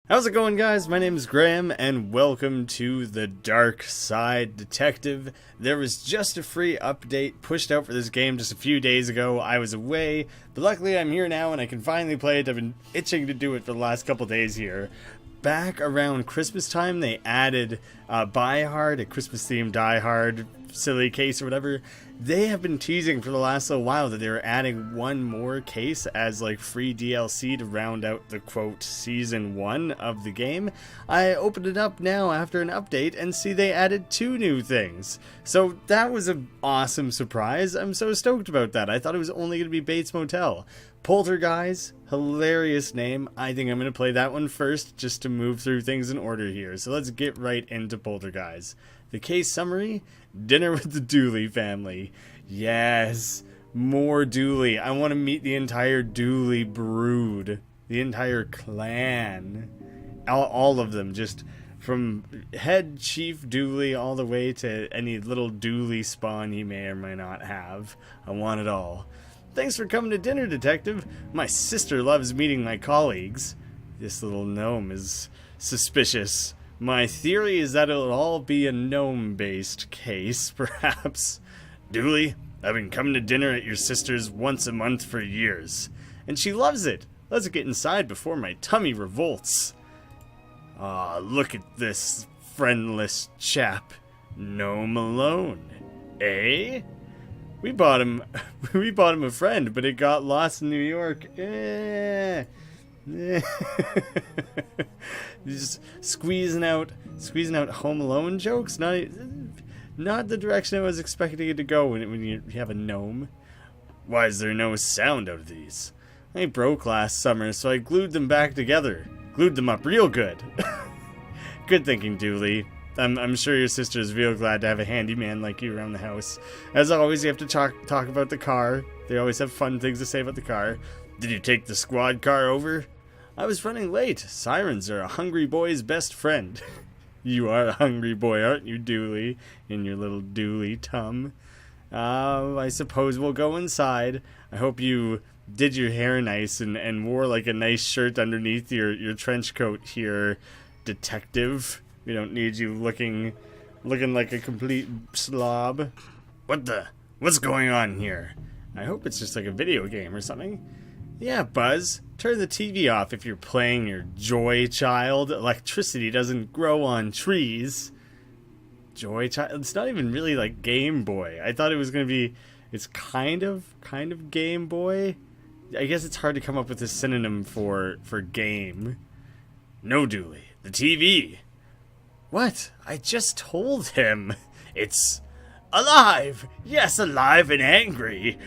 How's it going, guys? My name is Graeme, and welcome to the Darkside Detective. There was just a free update pushed out for this game just a few days ago. I was away, but luckily I'm here now and I can finally play it. I've been itching to do it for the last couple days here. Back around Christmas time, they added Buy Hard, a Christmas-themed Die Hard silly case or whatever. They have been teasing for the last little while that they were adding one more case as like free DLC to round out the quote season 1 of the game. I opened it up now after an update and see they added 2 new things. So that was an awesome surprise. I'm so stoked about that. I thought it was only going to be Bates Motel. Polterguys, hilarious name. I think I'm going to play that one first just to move through things in order here. So let's get right into Polterguys. The case summary: dinner with the Dooley family. Yes, more Dooley. I want to meet the entire Dooley brood. The entire clan. All of them. Just from head Chief Dooley all the way to any little Dooley spawn he may or may not have. I want it all. Thanks for coming to dinner, Detective. My sister loves meeting my colleagues. This little gnome is suspicious. My theory is that it'll all be a gnome-based case, perhaps. Dooley, I've been coming to dinner at your sister's once a month for years, and she loves it. Let's get inside before my tummy revolts. Ah, look at this friendless chap. Gnome alone, eh? We bought him a friend, but it got lost in New York. Just squeezing out Home Alone jokes. Not the direction I was expecting it to go when you have a gnome. Why is there no sound out of these? They broke last summer, so I glued them back together. Glued them up real good. Good thinking, Dooley. I'm sure your sister is real glad to have a handyman like you around the house. As always, you have to talk about the car. They always have fun things to say about the car. Did you take the squad car over? I was running late. Sirens are a hungry boy's best friend. You are a hungry boy, aren't you, Dooley? In your little Dooley tum. I suppose we'll go inside. I hope you did your hair nice and wore like a nice shirt underneath your trench coat here, Detective. We don't need you looking like a complete slob. What's going on here? I hope it's just like a video game or something. Yeah, Buzz, turn the TV off if you're playing your Joy Child. Electricity doesn't grow on trees. Joy Child? It's not even really like Game Boy. I thought it was going to be, it's kind of Game Boy. I guess it's hard to come up with a synonym for game. No, Dooley, the TV. What? I just told him. It's alive! Yes, alive and angry!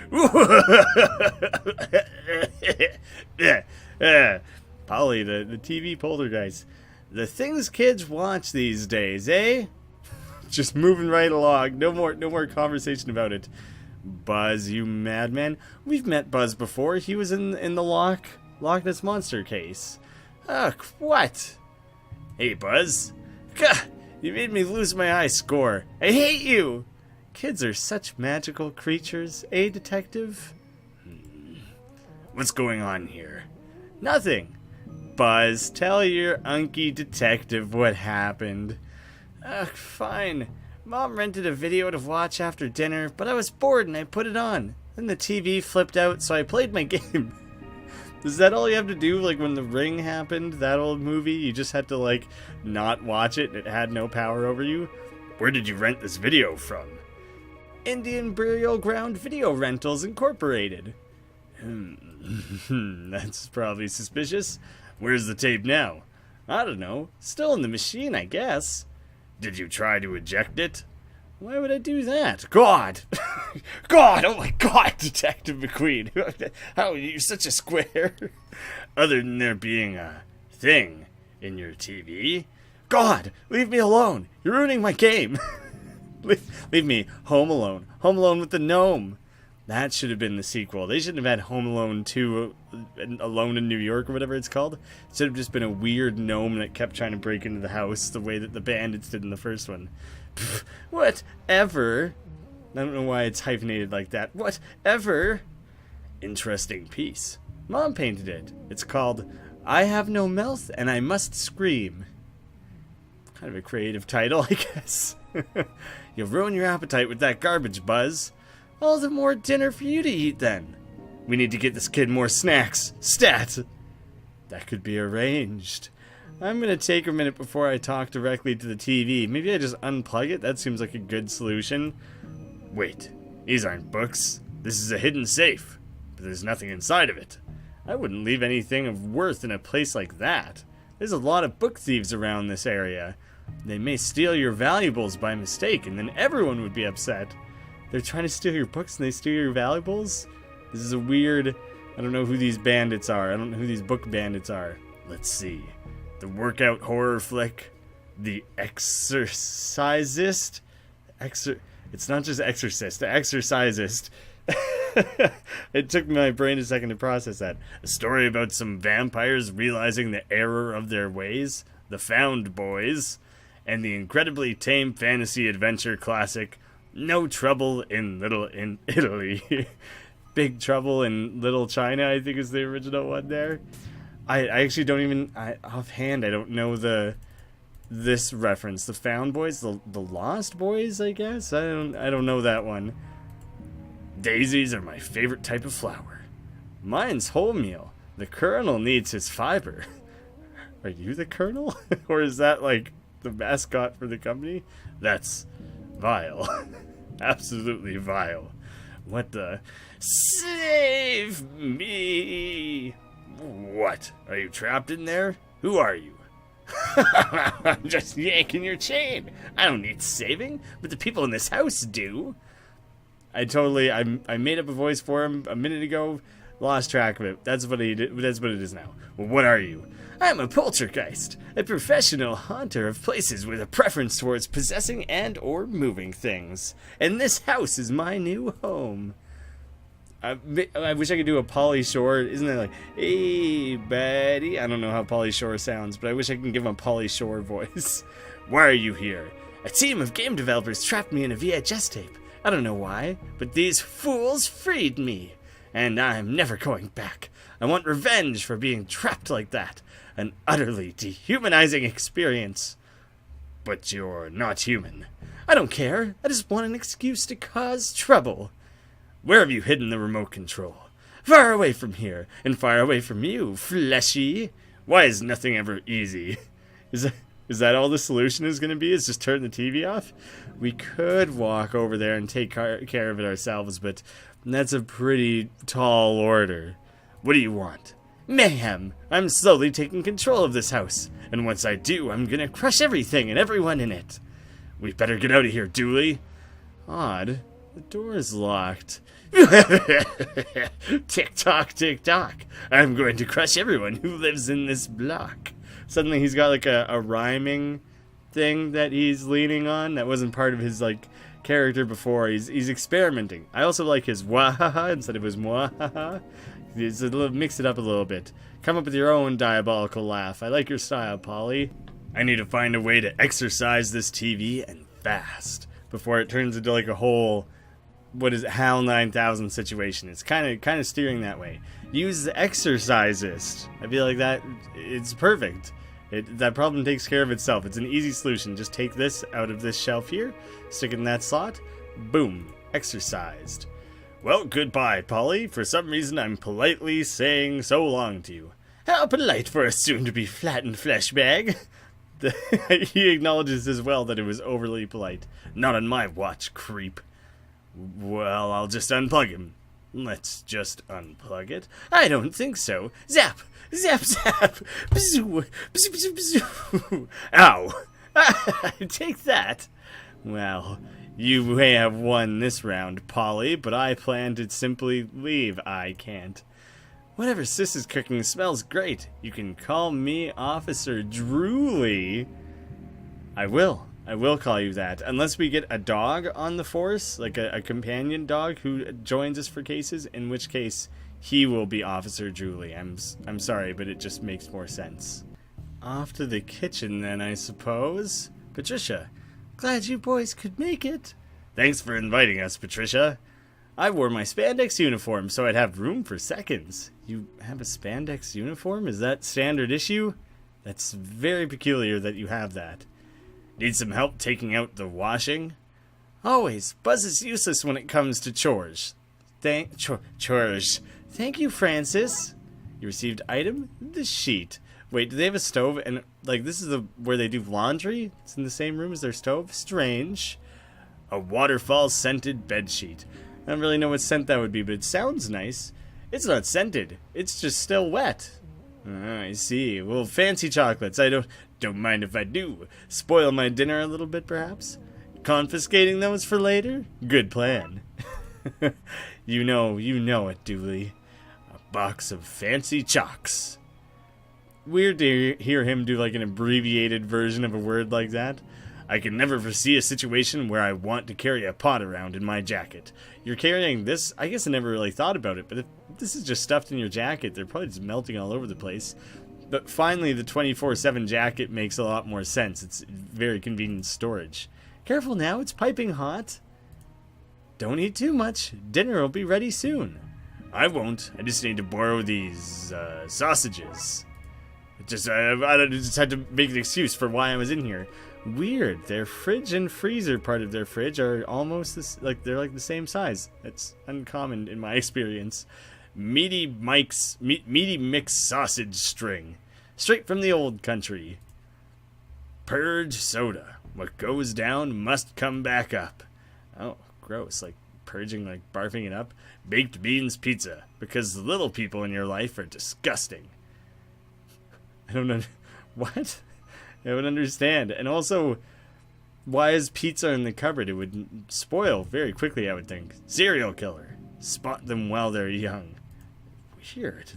Polly, the TV Poltergeist. The things kids watch these days, eh? Just moving right along. No more conversation about it. Buzz, you madman. We've met Buzz before. He was in the Loch Ness Monster case. Ugh, what? Hey, Buzz. Gah, you made me lose my high score. I hate you! Kids are such magical creatures, eh, Detective? What's going on here? Nothing. Buzz, tell your unky detective what happened. Ugh, fine. Mom rented a video to watch after dinner, but I was bored and I put it on. Then the TV flipped out, so I played my game. Is that all you have to do? Like when The Ring happened, that old movie, you just had to like not watch it and it had no power over you? Where did you rent this video from? Indian Burial Ground Video Rentals Incorporated. That's probably suspicious. Where's the tape now? I don't know. Still in the machine, I guess. Did you try to eject it? Why would I do that? God! God! Oh my God, Detective McQueen! How, you're such a square. Other than there being a thing in your TV. God! Leave me alone! You're ruining my game! leave me home alone. Home Alone with the gnome. That should have been the sequel. They shouldn't have had Home Alone 2, Alone in New York or whatever it's called. It should have just been a weird gnome that kept trying to break into the house the way that the bandits did in the first one. Pfft, whatever. I don't know why it's hyphenated like that. Whatever. Interesting piece. Mom painted it. It's called I have no mouth and I must scream. Kind of a creative title, I guess. You'll ruin your appetite with that garbage, Buzz. All the more dinner for you to eat, then. We need to get this kid more snacks. Stat! That could be arranged. I'm gonna take a minute before I talk directly to the TV. Maybe I just unplug it? That seems like a good solution. Wait, these aren't books. This is a hidden safe, but there's nothing inside of it. I wouldn't leave anything of worth in a place like that. There's a lot of book thieves around this area. They may steal your valuables by mistake, and then everyone would be upset. They're trying to steal your books and they steal your valuables? This is a weird... I don't know who these bandits are. I don't know who these book bandits are. Let's see. The workout horror flick. The Exorcisist? It's not just Exorcist. The Exorcisist. It took my brain a second to process that. A story about some vampires realizing the error of their ways. The Found Boys. And the incredibly tame fantasy adventure classic No Trouble in Little Italy. Big Trouble in Little China, I think is the original one there. I actually don't even... offhand, I don't know this reference. The Found Boys? The Lost Boys, I guess? I don't know that one. Daisies are my favorite type of flower. Mine's wholemeal. The Colonel needs his fiber. Are you the Colonel? Or is that, like, the mascot for the company? That's vile. Absolutely vile. What the... Save me! What? Are you trapped in there? Who are you? I'm just yanking your chain. I don't need saving, but the people in this house do. I made up a voice for him a minute ago, lost track of it. That's what he did. That's what it is now. Well, what are you? I'm a poltergeist, a professional haunter of places with a preference towards possessing and or moving things. And this house is my new home. I wish I could do a Pauly Shore. Isn't it like, hey, buddy? I don't know how Pauly Shore sounds, but I wish I could give him a Pauly Shore voice. Why are you here? A team of game developers trapped me in a VHS tape. I don't know why, but these fools freed me. And I'm never going back. I want revenge for being trapped like that. An utterly dehumanizing experience. But you're not human. I don't care. I just want an excuse to cause trouble. Where have you hidden the remote control? Far away from here, and far away from you, fleshy. Why is nothing ever easy? Is that all the solution is going to be? Is just turn the TV off? We could walk over there and take care of it ourselves, but that's a pretty tall order. What do you want? Mayhem! I'm slowly taking control of this house, and once I do, I'm going to crush everything and everyone in it. We better get out of here, Dooley. Odd. The door is locked. Tick-tock, tick-tock. I'm going to crush everyone who lives in this block. Suddenly he's got like a rhyming thing that he's leaning on that wasn't part of his like character before. He's experimenting. I also like his wahaha instead of his mwahaha. Mix it up a little bit. Come up with your own diabolical laugh. I like your style, Polly. I need to find a way to exercise this TV and fast before it turns into like a whole... what is it, HAL 9000 situation. It's kind of steering that way. Use the Exorcisist. I feel like that it's perfect. That problem takes care of itself. It's an easy solution. Just take this out of this shelf here, stick it in that slot, boom, exorcised. Well, goodbye, Polly. For some reason, I'm politely saying so long to you. How polite for a soon-to-be flattened flesh bag. He acknowledges as well that it was overly polite. Not on my watch, creep. Well, I'll just unplug him. Let's just unplug it. I don't think so. Zap! Zap, zap! Bzoo! Bzoo, bzoo, bzoo! Ow! Take that! Well, you may have won this round, Polly, but I plan to simply leave. I can't. Whatever Sis is cooking smells great. You can call me Officer Drooly. I will call you that. Unless we get a dog on the force, like a companion dog who joins us for cases, in which case he will be Officer Julie. I'm sorry, but it just makes more sense. Off to the kitchen then, I suppose. Patricia, glad you boys could make it. Thanks for inviting us, Patricia. I wore my spandex uniform so I'd have room for seconds. You have a spandex uniform? Is that standard issue? That's very peculiar that you have that. Need some help taking out the washing? Always. Buzz is useless when it comes to chores. Chores. Thank you, Francis. You received item? The sheet. Wait, do they have a stove? And, like, this is where they do laundry? It's in the same room as their stove? Strange. A waterfall-scented bedsheet. I don't really know what scent that would be, but it sounds nice. It's not scented. It's just still wet. I see. Well, fancy chocolates. I don't mind if I do. Spoil my dinner a little bit, perhaps? Confiscating those for later? Good plan. You know it, Dooley. A box of fancy chocks. Weird to hear him do like an abbreviated version of a word like that. I can never foresee a situation where I want to carry a pot around in my jacket. You're carrying this? I guess I never really thought about it, but if this is just stuffed in your jacket, they're probably just melting all over the place. But finally, the 24/7 jacket makes a lot more sense. It's very convenient storage. Careful now, it's piping hot. Don't eat too much. Dinner will be ready soon. I won't. I just need to borrow these sausages. I just had to make an excuse for why I was in here. Weird. Their fridge and freezer part of their fridge are almost they're like the same size. That's uncommon in my experience. Meaty mix sausage string, straight from the old country. Purge soda. What goes down must come back up. Oh, gross. Like purging, like barfing it up. Baked beans pizza, because the little people in your life are disgusting. I don't know. What? I don't understand. And also, why is pizza in the cupboard? It would spoil very quickly, I would think. Serial killer. Spot them while they're young. Weird.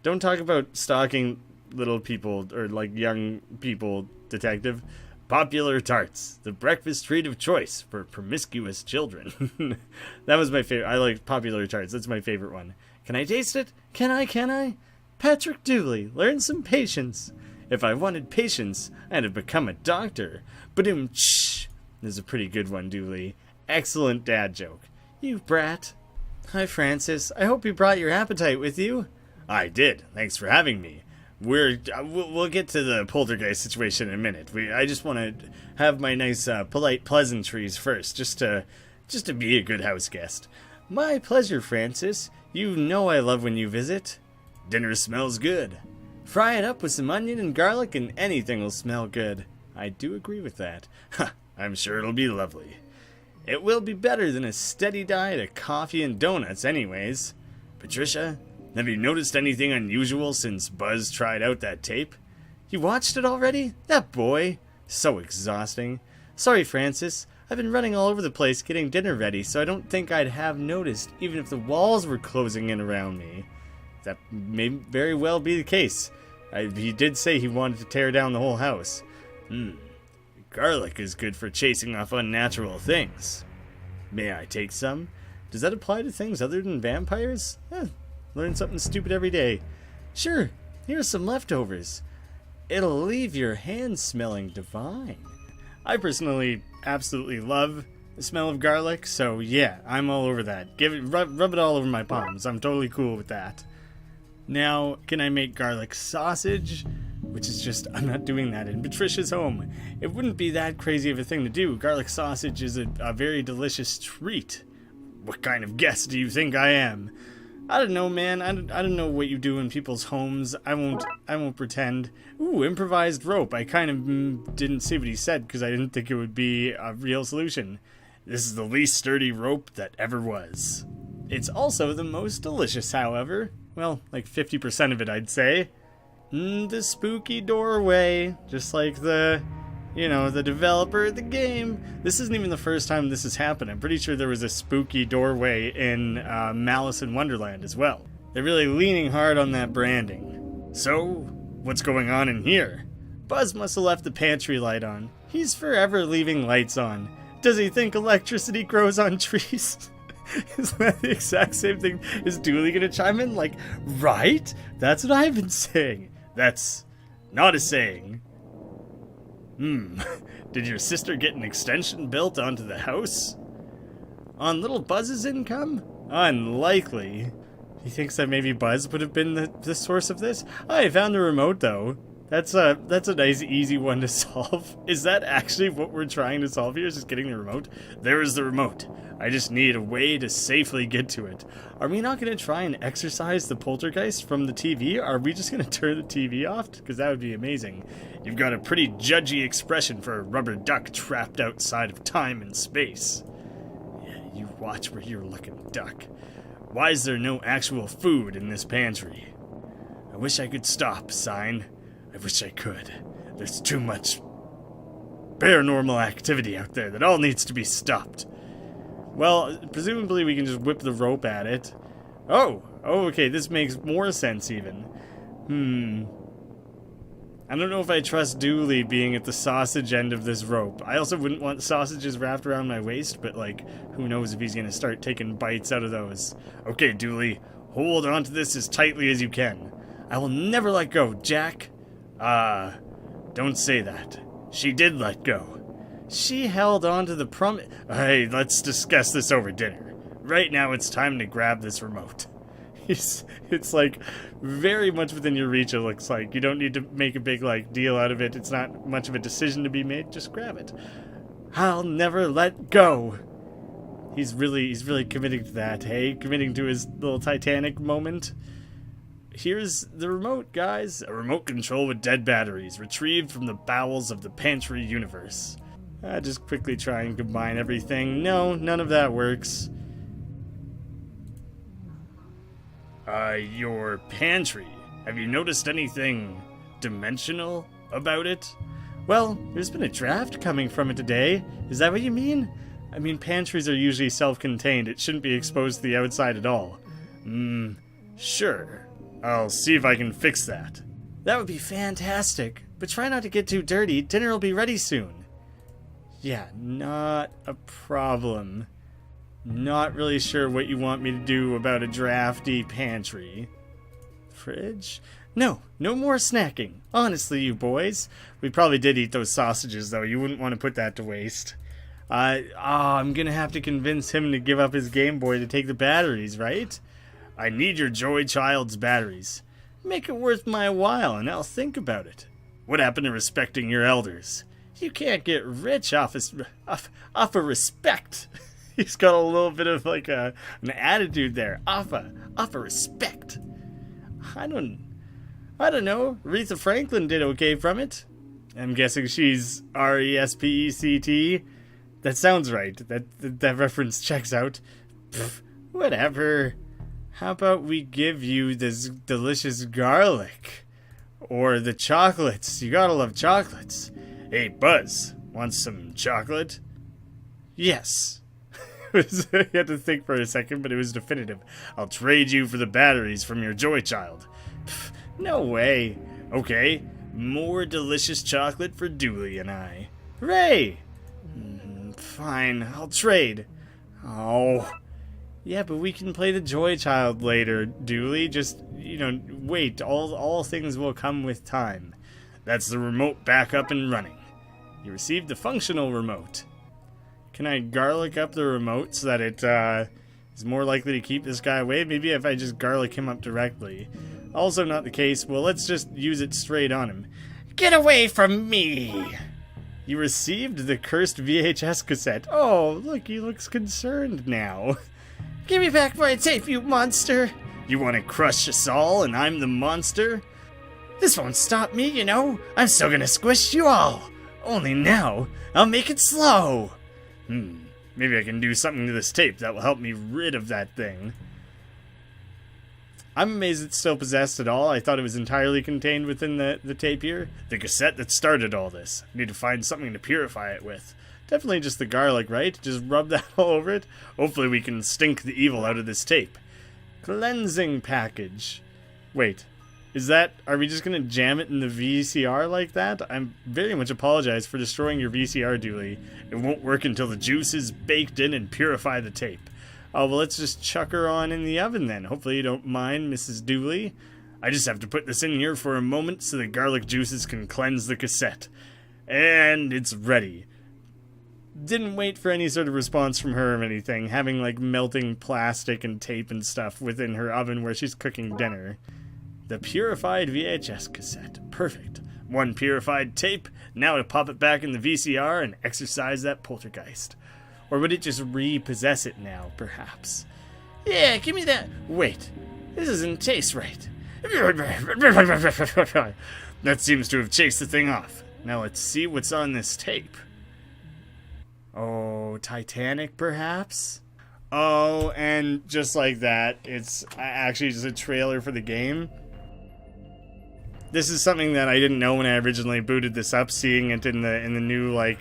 Don't talk about stalking little people or like young people, detective. Popular tarts. The breakfast treat of choice for promiscuous children. That was my favorite. I like popular tarts. That's my favorite one. Can I taste it? Can I? Patrick Dooley, learn some patience. If I wanted patience, I'd have become a doctor. This is a pretty good one, Dooley. Excellent dad joke. You brat. Hi, Francis. I hope you brought your appetite with you. I did. Thanks for having me. We'll get to the Polterguys situation in a minute. I just want to have my nice polite pleasantries first, just to be a good house guest. My pleasure, Francis. You know I love when you visit. Dinner smells good. Fry it up with some onion and garlic and anything will smell good. I do agree with that. I'm sure it'll be lovely. It will be better than a steady diet of coffee and donuts anyways. Patricia, have you noticed anything unusual since Buzz tried out that tape? You watched it already? That boy. So exhausting. Sorry, Francis. I've been running all over the place getting dinner ready, so I don't think I'd have noticed even if the walls were closing in around me. That may very well be the case. He did say he wanted to tear down the whole house. Garlic is good for chasing off unnatural things. May I take some? Does that apply to things other than vampires? Learn something stupid every day. Sure, here's some leftovers. It'll leave your hands smelling divine. I personally absolutely love the smell of garlic, so yeah, I'm all over that. Rub it all over my palms. I'm totally cool with that. Now, can I make garlic sausage? Which is just, I'm not doing that in Patricia's home. It wouldn't be that crazy of a thing to do. Garlic sausage is a very delicious treat. What kind of guest do you think I am? I don't know, man. I don't know what you do in people's homes. I won't pretend. Ooh, improvised rope. I kind of didn't see what he said because I didn't think it would be a real solution. This is the least sturdy rope that ever was. It's also the most delicious, however. Well, like 50% of it, I'd say. The spooky doorway. Just like the developer of the game. This isn't even the first time this has happened. I'm pretty sure there was a spooky doorway in Malice in Wonderland as well. They're really leaning hard on that branding. So, what's going on in here? Buzz must have left the pantry light on. He's forever leaving lights on. Does he think electricity grows on trees? Is that the exact same thing? Is Dooley gonna chime in? Like, right? That's what I've been saying. That's not a saying. Did your sister get an extension built onto the house? On little Buzz's income? Unlikely. He thinks that maybe Buzz would have been the source of this? I found the remote, though. That's a nice, easy one to solve. Is that actually what we're trying to solve here? Is just getting the remote? There is the remote. I just need a way to safely get to it. Are we not going to try and exorcise the poltergeist from the TV? Are we just going to turn the TV off? Because that would be amazing. You've got a pretty judgy expression for a rubber duck trapped outside of time and space. Yeah, you watch where you're looking, duck. Why is there no actual food in this pantry? I wish I could stop, sign. I wish I could. There's too much paranormal activity out there that all needs to be stopped. Well, presumably we can just whip the rope at it. Oh, okay, this makes more sense even. I don't know if I trust Dooley being at the sausage end of this rope. I also wouldn't want sausages wrapped around my waist, but like, who knows if he's gonna start taking bites out of those. Okay, Dooley, hold on to this as tightly as you can. I will never let go, Jack. Don't say that. She did let go. She held on to the promise. Hey, let's discuss this over dinner. Right now it's time to grab this remote. It's like very much within your reach, it looks like. You don't need to make a big like deal out of it. It's not much of a decision to be made. Just grab it. I'll never let go. He's really committing to that, hey? Committing to his little Titanic moment. Here's the remote, guys. A remote control with dead batteries, retrieved from the bowels of the pantry universe. Just quickly try and combine everything. No, none of that works. Your pantry. Have you noticed anything dimensional about it? Well, there's been a draft coming from it today. Is that what you mean? I mean, pantries are usually self-contained. It shouldn't be exposed to the outside at all. Sure. I'll see if I can fix that. That would be fantastic. But try not to get too dirty. Dinner will be ready soon. Yeah, not a problem. Not really sure what you want me to do about a drafty pantry. Fridge? No more snacking. Honestly, you boys. We probably did eat those sausages, though. You wouldn't want to put that to waste. I'm gonna have to convince him to give up his Game Boy to take the batteries, right? I need your Joy Child's batteries. Make it worth my while, and I'll think about it. What happened to respecting your elders? You can't get rich off of respect. He's got a little bit of like an attitude there. Off of respect. I don't know. Aretha Franklin did okay from it. I'm guessing she's R-E-S-P-E-C-T. That sounds right. That reference checks out. Pfft, whatever. How about we give you this delicious garlic? Or the chocolates. You gotta love chocolates. Hey, Buzz, want some chocolate? Yes. You had to think for a second, but it was definitive. I'll trade you for the batteries from your Joy Child. Pff, no way. Okay, more delicious chocolate for Dooley and I. Hooray! Fine, I'll trade. Oh. Yeah, but we can play the Joy Child later, Dooley. Just, wait. All things will come with time. That's the remote back up and running. You received the functional remote. Can I garlic up the remote so that it is more likely to keep this guy away? Maybe if I just garlic him up directly. Also not the case. Well, let's just use it straight on him. Get away from me! You received the cursed VHS cassette. Oh, look, he looks concerned now. Give me back my tape, you monster! You want to crush us all and I'm the monster? This won't stop me, I'm still gonna squish you all. Only now, I'll make it slow. Maybe I can do something to this tape that will help me rid of that thing. I'm amazed it's still possessed at all. I thought it was entirely contained within the tape here. The cassette that started all this. I need to find something to purify it with. Definitely just the garlic, right? Just rub that all over it. Hopefully we can stink the evil out of this tape. Cleansing package. Wait. Are we just gonna jam it in the VCR like that? I'm very much apologize for destroying your VCR, Dooley. It won't work until the juice is baked in and purify the tape. Oh, well, let's just chuck her on in the oven then. Hopefully you don't mind, Mrs. Dooley. I just have to put this in here for a moment so the garlic juices can cleanse the cassette. And it's ready. Didn't wait for any sort of response from her or anything, having like melting plastic and tape and stuff within her oven where she's cooking dinner. The purified VHS cassette. Perfect. One purified tape, now to pop it back in the VCR and exercise that poltergeist. Or would it just repossess it now, perhaps? Yeah, give me that. Wait, this doesn't taste right. That seems to have chased the thing off. Now let's see what's on this tape. Oh, Titanic, perhaps? Oh, and just like that, it's actually just a trailer for the game. This is something that I didn't know when I originally booted this up, seeing it in the new, like,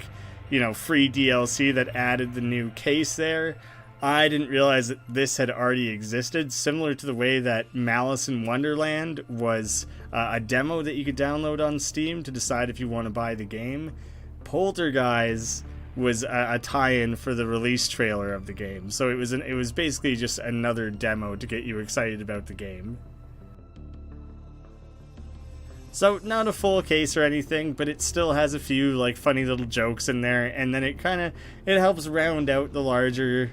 you know, free DLC that added the new case there. I didn't realize that this had already existed, similar to the way that Malice in Wonderland was a demo that you could download on Steam to decide if you want to buy the game. Polterguys was a tie-in for the release trailer of the game, so it was basically just another demo to get you excited about the game. So, not a full case or anything, but it still has a few, like, funny little jokes in there, and then it helps round out the larger...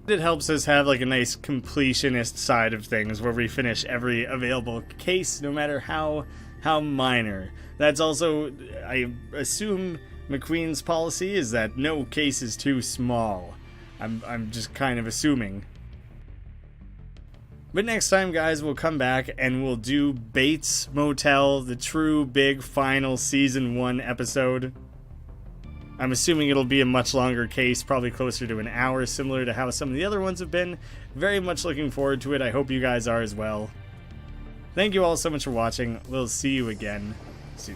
It helps us have, like, a nice completionist side of things, where we finish every available case, no matter how minor. That's also, I assume, McQueen's policy is that no case is too small. I'm just kind of assuming. But next time, guys, we'll come back and we'll do Bates Motel, the true big final season 1 episode. I'm assuming it'll be a much longer case, probably closer to an hour, similar to how some of the other ones have been. Very much looking forward to it. I hope you guys are as well. Thank you all so much for watching. We'll see you again soon.